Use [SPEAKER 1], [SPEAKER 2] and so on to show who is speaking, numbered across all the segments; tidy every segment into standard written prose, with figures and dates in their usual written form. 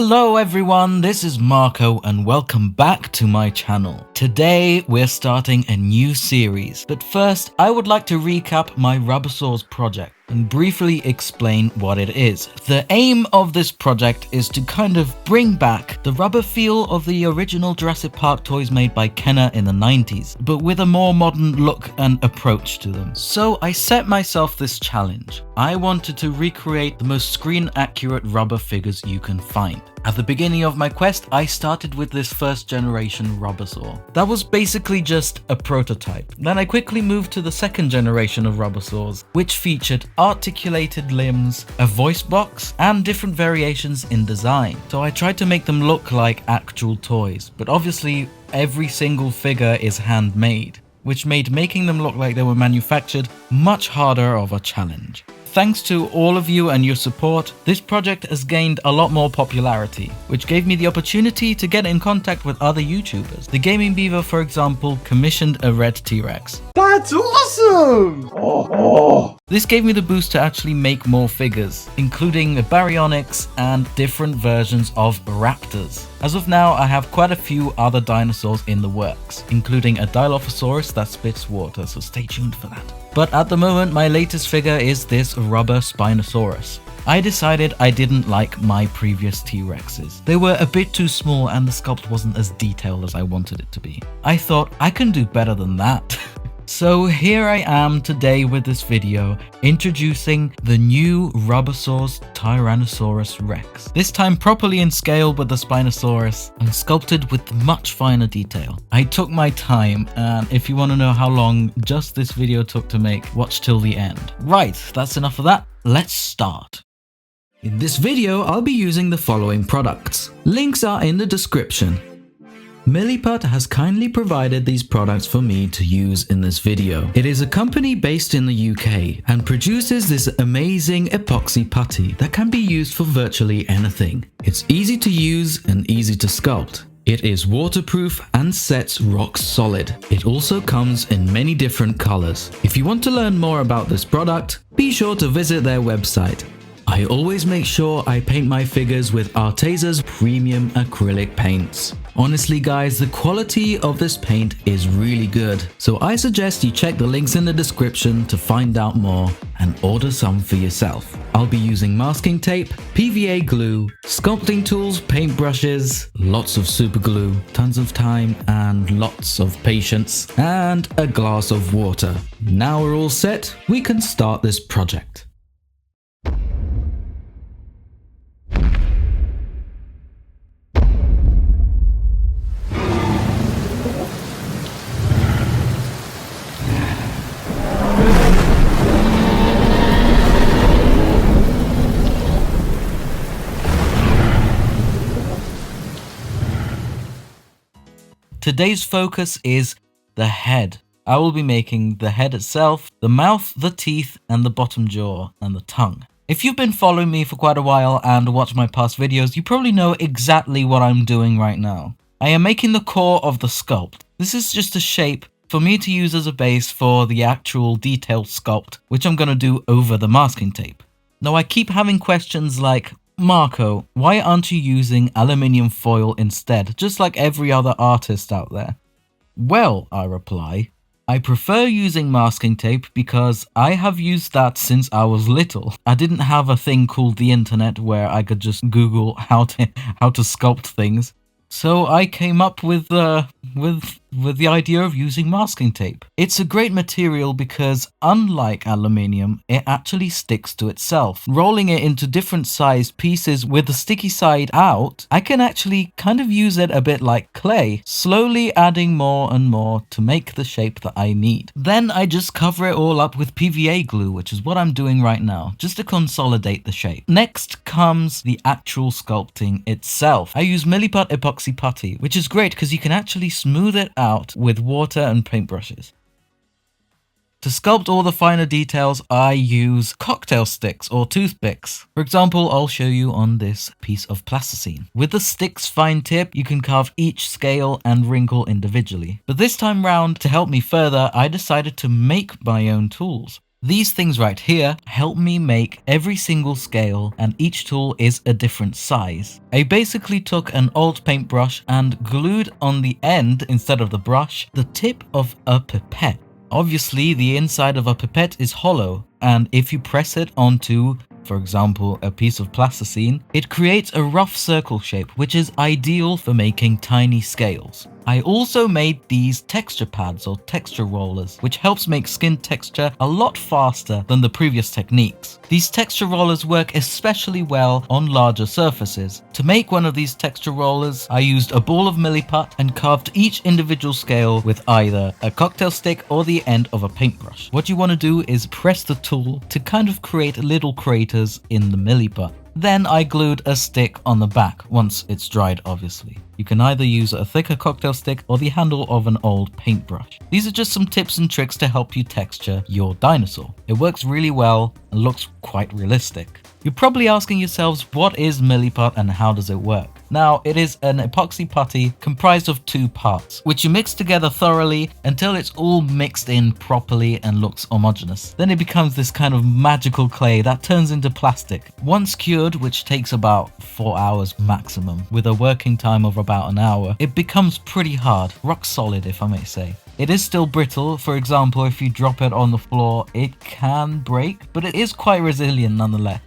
[SPEAKER 1] Hello everyone, this is Marco and welcome back to my channel. Today we're starting a new series, but first I would like to recap my rubber saws project and briefly explain what it is. The aim of this project is to kind of bring back the rubber feel of the original Jurassic Park toys made by Kenner in the 90s, but with a more modern look and approach to them. So I set myself this challenge. I wanted to recreate the most screen accurate rubber figures you can find. At the beginning of my quest, I started with this first generation rubber saw. That was basically just a prototype. Then I quickly moved to the second generation of rubber saws, which featured articulated limbs, a voice box, and different variations in design. So I tried to make them look like actual toys, but obviously every single figure is handmade, which made making them look like they were manufactured much harder of a challenge. Thanks to all of you and your support, this project has gained a lot more popularity, which gave me the opportunity to get in contact with other YouTubers. The Gaming Beaver, for example, commissioned a red T-Rex.
[SPEAKER 2] That's awesome!
[SPEAKER 1] This gave me the boost to actually make more figures, including baryonyx and different versions of raptors. As of now, I have quite a few other dinosaurs in the works, including a Dilophosaurus that spits water, so stay tuned for that. But at the moment, my latest figure is this rubber Spinosaurus. I decided I didn't like my previous T-Rexes. They were a bit too small and the sculpt wasn't as detailed as I wanted it to be. I thought I can do better than that. So here I am today with this video introducing the new rubber saws Tyrannosaurus Rex. This time properly in scale with the Spinosaurus and sculpted with much finer detail. I took my time, and if you want to know how long just this video took to make, watch till the end. Right, that's enough of that. Let's start. In this video, I'll be using the following products. Links are in the description. Milliput has kindly provided these products for me to use in this video. It is a company based in the UK and produces this amazing epoxy putty that can be used for virtually anything. It's easy to use and easy to sculpt. It is waterproof and sets rock solid. It also comes in many different colors. If you want to learn more about this product, be sure to visit their website. I always make sure I paint my figures with Artesa's premium acrylic paints. Honestly guys, the quality of this paint is really good, so I suggest you check the links in the description to find out more and order some for yourself. I'll be using masking tape, PVA glue, sculpting tools, paintbrushes, lots of super glue, tons of time and lots of patience, and a glass of water. Now we're all set, we can start this project. Today's focus is the head. I will be making the head itself, the mouth, the teeth, and the bottom jaw, and the tongue. If you've been following me for quite a while and watched my past videos, you probably know exactly what I'm doing right now. I am making the core of the sculpt. This is just a shape for me to use as a base for the actual detailed sculpt, which I'm going to do over the masking tape. Now I keep having questions like, Marco, why aren't you using aluminium foil instead, just like every other artist out there? Well, I reply, I prefer using masking tape because I have used that since I was little. I didn't have a thing called the internet where I could just Google how to sculpt things. So I came up with the idea of using masking tape. It's a great material because unlike aluminium, it actually sticks to itself. Rolling it into different sized pieces with the sticky side out, I can actually kind of use it a bit like clay, slowly adding more and more to make the shape that I need. Then I just cover it all up with PVA glue, which is what I'm doing right now, just to consolidate the shape. Next comes the actual sculpting itself. I use Milliput epoxy putty, which is great because you can actually smooth it out with water and paintbrushes. To sculpt all the finer details, I use cocktail sticks or toothpicks. For example, I'll show you on this piece of plasticine. With the stick's fine tip, you can carve each scale and wrinkle individually. But this time round, to help me further, I decided to make my own tools. These things right here help me make every single scale, and each tool is a different size. I basically took an old paintbrush and glued on the end, instead of the brush, the tip of a pipette. Obviously, the inside of a pipette is hollow, and if you press it onto, for example, a piece of plasticine, it creates a rough circle shape, which is ideal for making tiny scales. I also made these texture pads or texture rollers, which helps make skin texture a lot faster than the previous techniques. These texture rollers work especially well on larger surfaces. To make one of these texture rollers, I used a ball of milliput and carved each individual scale with either a cocktail stick or the end of a paintbrush. What you want to do is press the tool to kind of create little craters in the milliput. Then I glued a stick on the back, once it's dried obviously. You can either use a thicker cocktail stick or the handle of an old paintbrush. These are just some tips and tricks to help you texture your dinosaur. It works really well and looks quite realistic. You're probably asking yourselves, what is milliput and how does it work? Now, it is an epoxy putty comprised of 2 parts, which you mix together thoroughly until it's all mixed in properly and looks homogeneous. Then it becomes this kind of magical clay that turns into plastic. Once cured, which takes about 4 hours maximum, with a working time of about an hour, it becomes pretty hard, rock solid if I may say. It is still brittle. For example, if you drop it on the floor, it can break, but it is quite resilient nonetheless.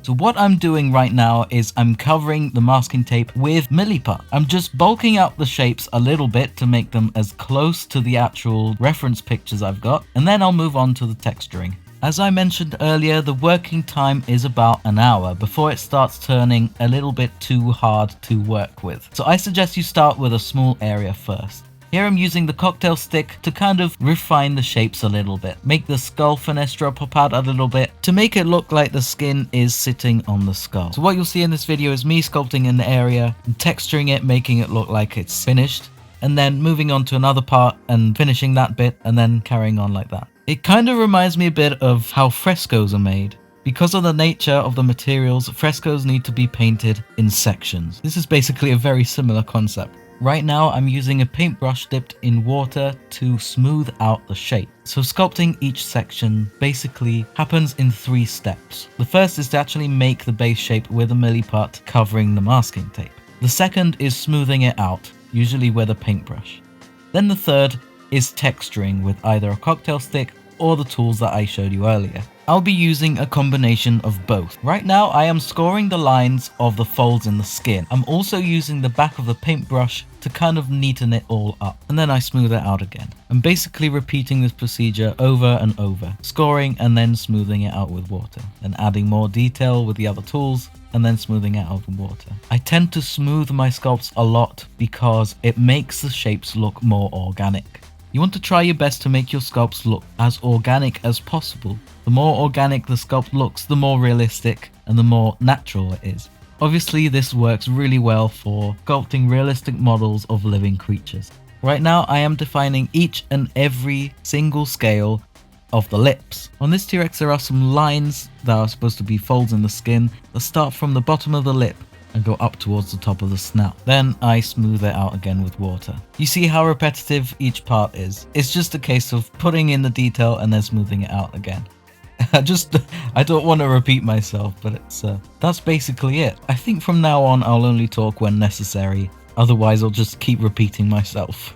[SPEAKER 1] So what I'm doing right now is I'm covering the masking tape with milliput. I'm just bulking out the shapes a little bit to make them as close to the actual reference pictures I've got, and then I'll move on to the texturing. As I mentioned earlier, the working time is about an hour before it starts turning a little bit too hard to work with. So I suggest you start with a small area first. Here I'm using the cocktail stick to kind of refine the shapes a little bit, make the skull fenestra pop out a little bit to make it look like the skin is sitting on the skull. So what you'll see in this video is me sculpting an area, and texturing it, making it look like it's finished, and then moving on to another part and finishing that bit and then carrying on like that. It kind of reminds me a bit of how frescoes are made. Because of the nature of the materials, frescoes need to be painted in sections. This is basically a very similar concept. Right now I'm using a paintbrush dipped in water to smooth out the shape. So sculpting each section basically happens in 3 steps. The first is to actually make the base shape with a milliput covering the masking tape. The second is smoothing it out, usually with a paintbrush. Then the third is texturing with either a cocktail stick or the tools that I showed you earlier. I'll be using a combination of both. Right now I am scoring the lines of the folds in the skin. I'm also using the back of the paintbrush to kind of neaten it all up, and then I smooth it out again. I'm basically repeating this procedure over and over, scoring and then smoothing it out with water, and adding more detail with the other tools, and then smoothing it out with water. I tend to smooth my sculpts a lot because it makes the shapes look more organic. You want to try your best to make your sculpts look as organic as possible. The more organic the sculpt looks, the more realistic and the more natural it is. Obviously, this works really well for sculpting realistic models of living creatures. Right now, I am defining each and every single scale of the lips. On this T-Rex, there are some lines that are supposed to be folds in the skin that start from the bottom of the lip and go up towards the top of the snout. Then I smooth it out again with water. You see how repetitive each part is? It's just a case of putting in the detail and then smoothing it out again. I don't want to repeat myself, but that's basically it. I think from now on I'll only talk when necessary, otherwise I'll just keep repeating myself.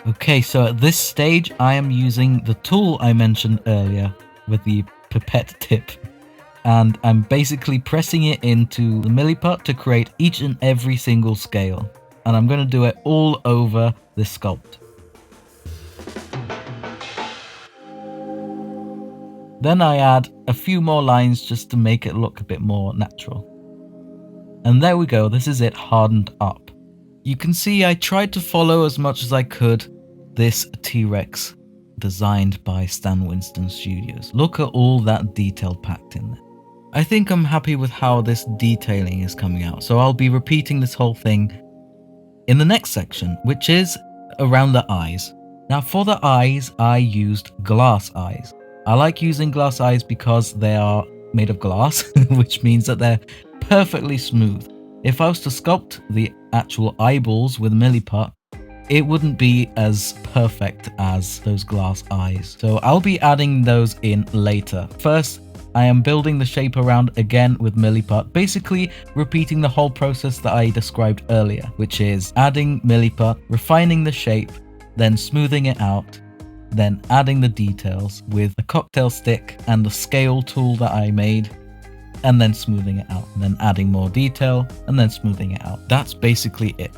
[SPEAKER 1] Okay, so at this stage I am using the tool I mentioned earlier with the pipette tip, and I'm basically pressing it into the milliput to create each and every single scale, and I'm going to do it all over this sculpt. Then I add a few more lines just to make it look a bit more natural. And there we go, this is it hardened up. You can see I tried to follow as much as I could this T-Rex designed by Stan Winston Studios. Look at all that detail packed in there. I think I'm happy with how this detailing is coming out, so I'll be repeating this whole thing in the next section, which is around the eyes. Now for the eyes, I used glass eyes. I like using glass eyes because they are made of glass, which means that they're perfectly smooth. If I was to sculpt the actual eyeballs with milliput, it wouldn't be as perfect as those glass eyes. So I'll be adding those in later. First, I am building the shape around again with milliput, basically repeating the whole process that I described earlier, which is adding milliput, refining the shape, then smoothing it out, then adding the details with a cocktail stick and the scale tool that I made, and then smoothing it out, and then adding more detail, and then smoothing it out. That's basically it.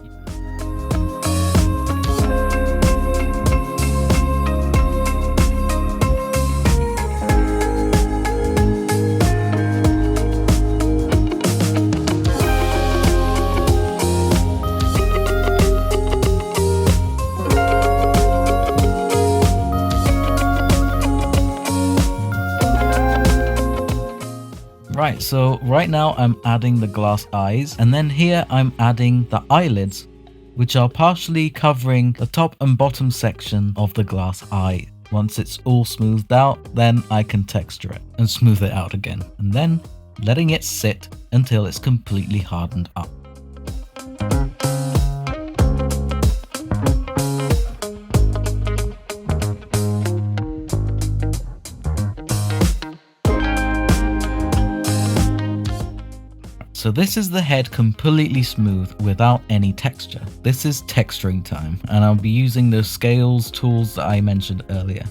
[SPEAKER 1] Right, so right now I'm adding the glass eyes, and then here I'm adding the eyelids, which are partially covering the top and bottom section of the glass eye. Once it's all smoothed out, then I can texture it and smooth it out again, and then letting it sit until it's completely hardened up. So this is the head completely smooth without any texture. This is texturing time, and I'll be using those scales tools that I mentioned earlier.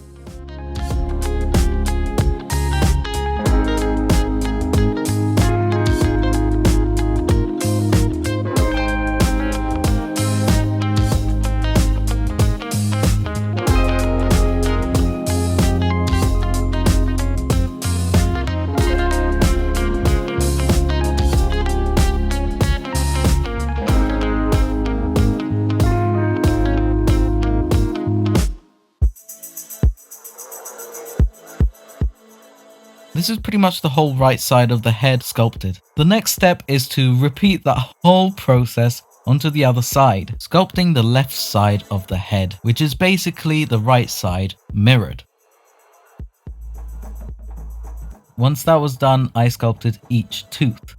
[SPEAKER 1] This is pretty much the whole right side of the head sculpted. The next step is to repeat that whole process onto the other side, sculpting the left side of the head, which is basically the right side mirrored. Once that was done, I sculpted each tooth.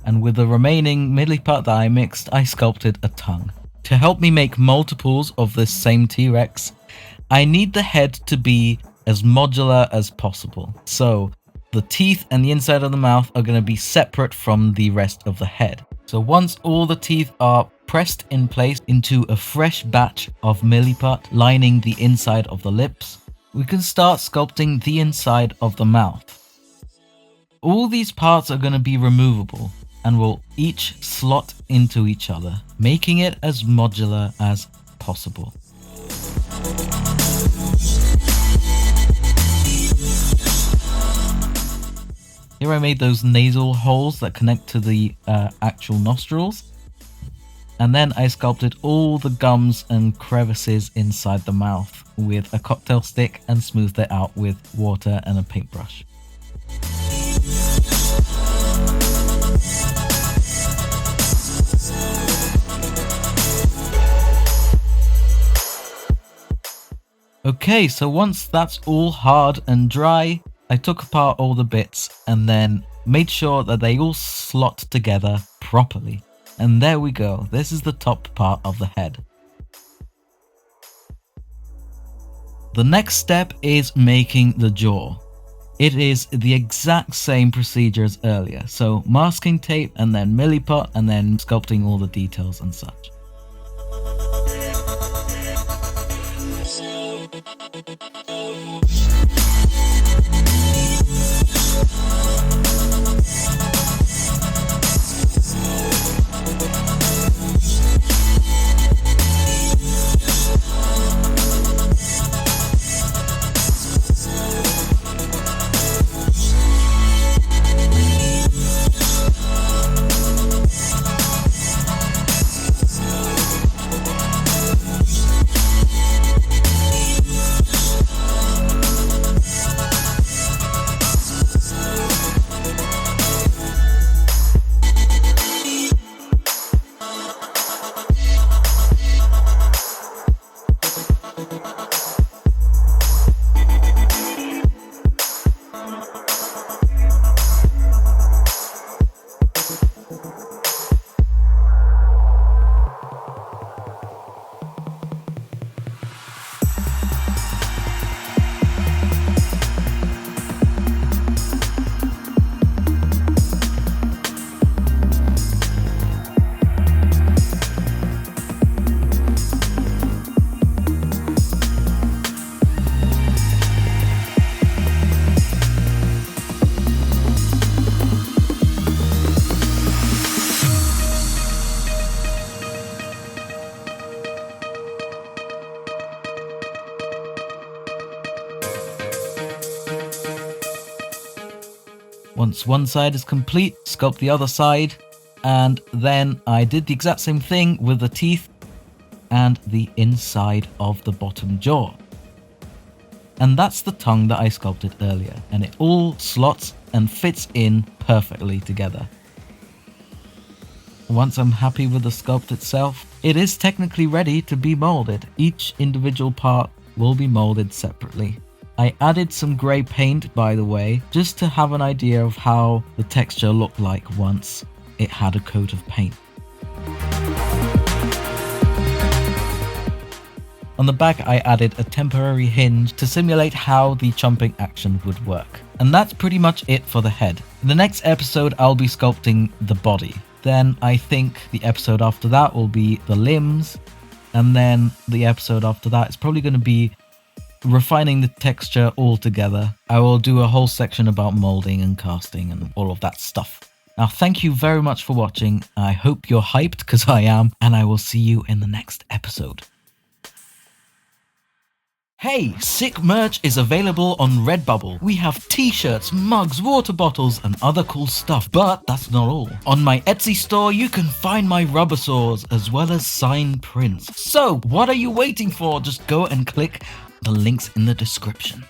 [SPEAKER 1] And with the remaining milliput that I mixed, I sculpted a tongue. To help me make multiples of this same T-Rex, I need the head to be as modular as possible. So the teeth and the inside of the mouth are going to be separate from the rest of the head. So once all the teeth are pressed in place into a fresh batch of milliput lining the inside of the lips, we can start sculpting the inside of the mouth. All these parts are going to be removable and will each slot into each other, making it as modular as possible. Here I made those nasal holes that connect to the actual nostrils. And then I sculpted all the gums and crevices inside the mouth with a cocktail stick and smoothed it out with water and a paintbrush. Okay, so once that's all hard and dry, I took apart all the bits and then made sure that they all slot together properly. And there we go, this is the top part of the head. The next step is making the jaw. It is the exact same procedure as earlier, so masking tape and then milliput and then sculpting all the details and such. Once one side is complete, sculpt the other side, and then I did the exact same thing with the teeth and the inside of the bottom jaw. And that's the tongue that I sculpted earlier, and it all slots and fits in perfectly together. Once I'm happy with the sculpt itself, it is technically ready to be molded. Each individual part will be molded separately. I added some grey paint, by the way, just to have an idea of how the texture looked like once it had a coat of paint. On the back, I added a temporary hinge to simulate how the chomping action would work. And that's pretty much it for the head. In the next episode, I'll be sculpting the body. Then I think the episode after that will be the limbs. And then the episode after that is probably going to be refining the texture altogether. I will do a whole section about molding and casting and all of that stuff. Now, thank you very much for watching. I hope you're hyped, because I am. And I will see you in the next episode. Hey, sick merch is available on Redbubble. We have t-shirts, mugs, water bottles, and other cool stuff. But that's not all. On my Etsy store, you can find my rubber saws, as well as signed prints. So, what are you waiting for? Just go and click the links in the description.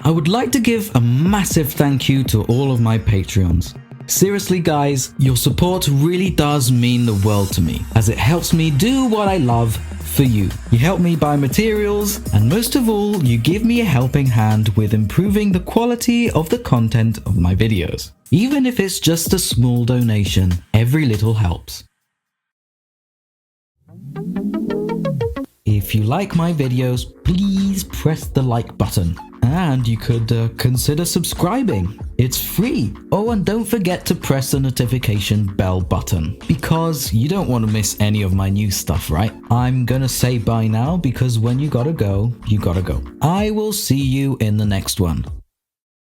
[SPEAKER 1] I would like to give a massive thank you to all of my Patreons. Seriously guys, your support really does mean the world to me, as it helps me do what I love for you. You help me buy materials, and most of all, you give me a helping hand with improving the quality of the content of my videos. Even if it's just a small donation, every little helps. If you like my videos, please press the like button. And you could consider subscribing. It's free. Oh, and don't forget to press the notification bell button, because you don't want to miss any of my new stuff, right? I'm gonna say bye now, because when you gotta go, you gotta go. I will see you in the next one.